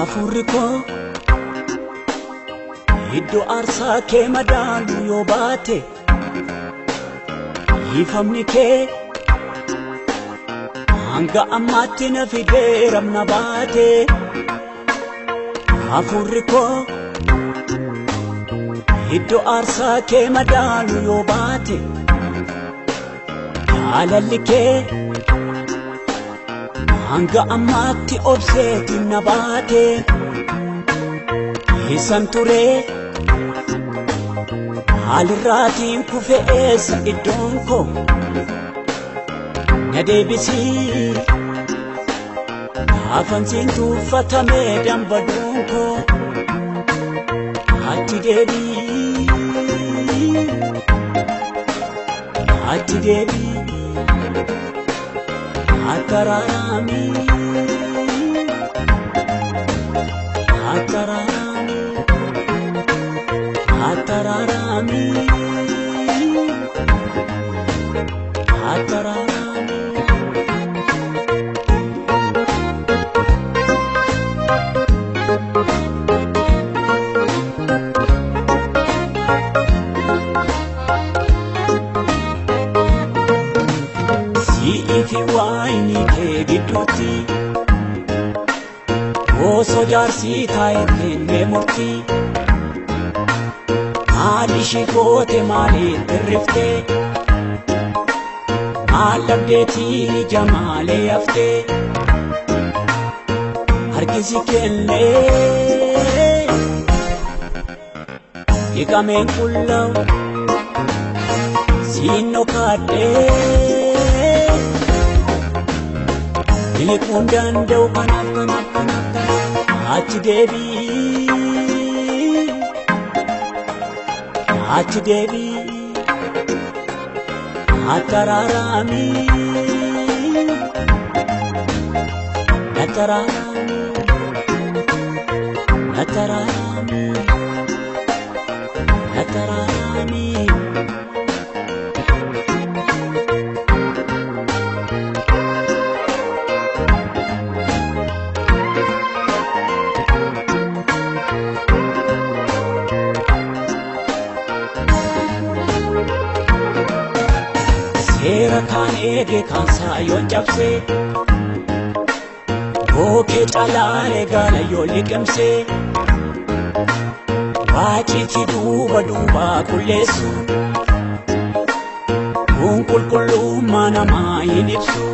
Hafuurri koo iddoo aarsaa kee madaalu yoo baate, ifamni kee hanga ammaatti na fidee ramna baate. Hafuurri koo iddoo aarsaa kee madaalu yoo baate, jaalalli kee hanga ammaatti obseeti na baate. Isan ture haalirraatiin kufe eessa iddoon koo, na deebisii gaafansiin tuuffatamee dambaduun koo. Ati deebii, ati deebii, ataraarami, ataraarami, ataraarami, ataraarami. Si'ifi waayini kee gidduutti osoo jaarsii taa'e kennee murtii, maal ishii goote maaliif hirriftee, maal dhabdeetiin ija maalee haftee. Harkisi kennee dhiqameen qullaa'u siin dhokadhee, miliquun danda'u kanaaf. Ati deebii, ati deebii, ataraarami, ataraarami, ataraarami, ataraarami. Seera kaan eege kaan saayoon cabsee, bookee caalaalee gaala yoo liqimsee, waaciitii duuba duubaa qulleessu, kun qulqullummaa namaa hin ibsu.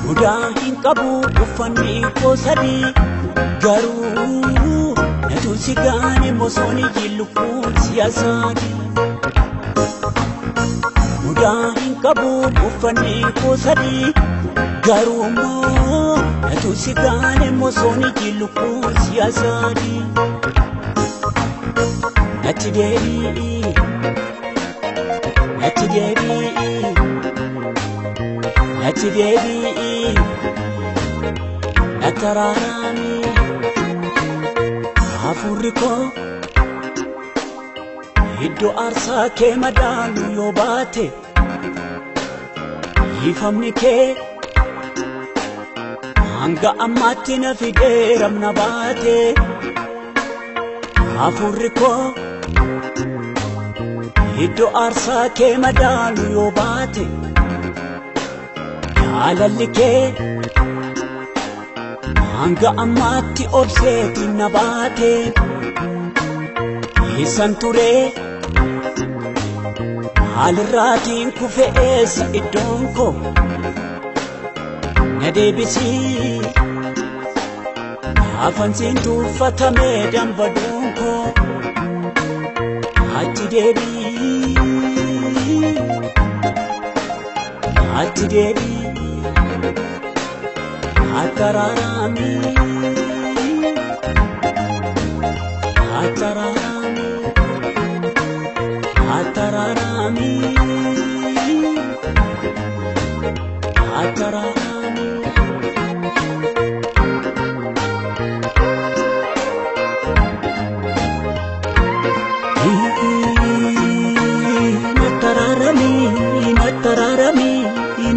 Mudaa hin qabu uffanni koo sadii, garuu na tulsi gaane mosooni jillufuun siyaasaati. Mudaa hin qabu uffanni koo sadii, garuu immoo na tulsi gaane mosooni jillufuun siyaasaati. Natti deebii, natti deebii, natti deebii, ataraarami. Hafuurri koo iddoo aarsaa kee madaalu yoo baate, ifamni kee hanga ammaatti na fidee ramna baate. Hafuurri koo iddoo aarsaa kee madaalu yoo baate, jaalalli kee hanga ammaatti obseeti na baate. Isan ture haalirraatiin kufe eessa iddoon koo, na deebisii gaafansiin tuuffatamee dambaduun koo. Ati deebii, ati deebii, ataraarami, ataraarami, ataraarami, ataraarami. Natararami,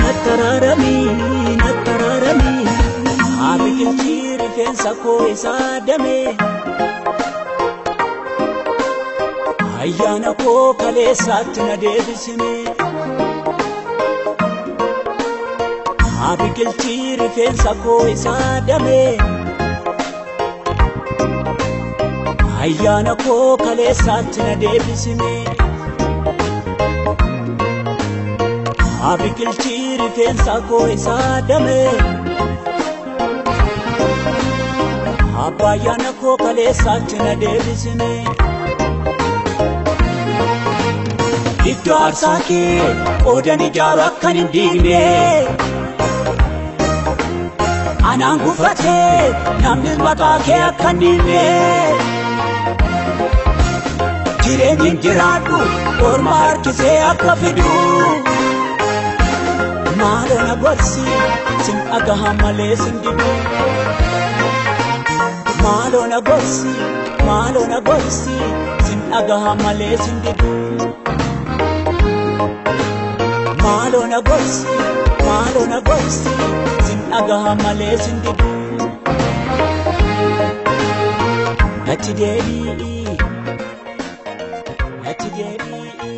natararami, natararami. Abi kilchi rifeensa koo isaa damee ayyaana koo kaleessaatti na deebisime haa biqilchii rifeensa koo isaa damee ayyaana koo kaleessaatti na deebisime haa biqilchii rifeensa koo isaa damee ayyaana koo kaleessaatti na deebisime iddoo aarsaa kee qoodan ijaaru akkan hin diigne anaan gufatee namni maqaa kee akkan dhiibne jireenyin jiraadhu orma harkisee akka fidu maaloo na gorsi sin dhagahan malee sin didu maaloo na gorsi sin dhagahan malee sin didu maaloo na gorsi sin dhagahan malee sin didu natti deebi'i natti deebi'i.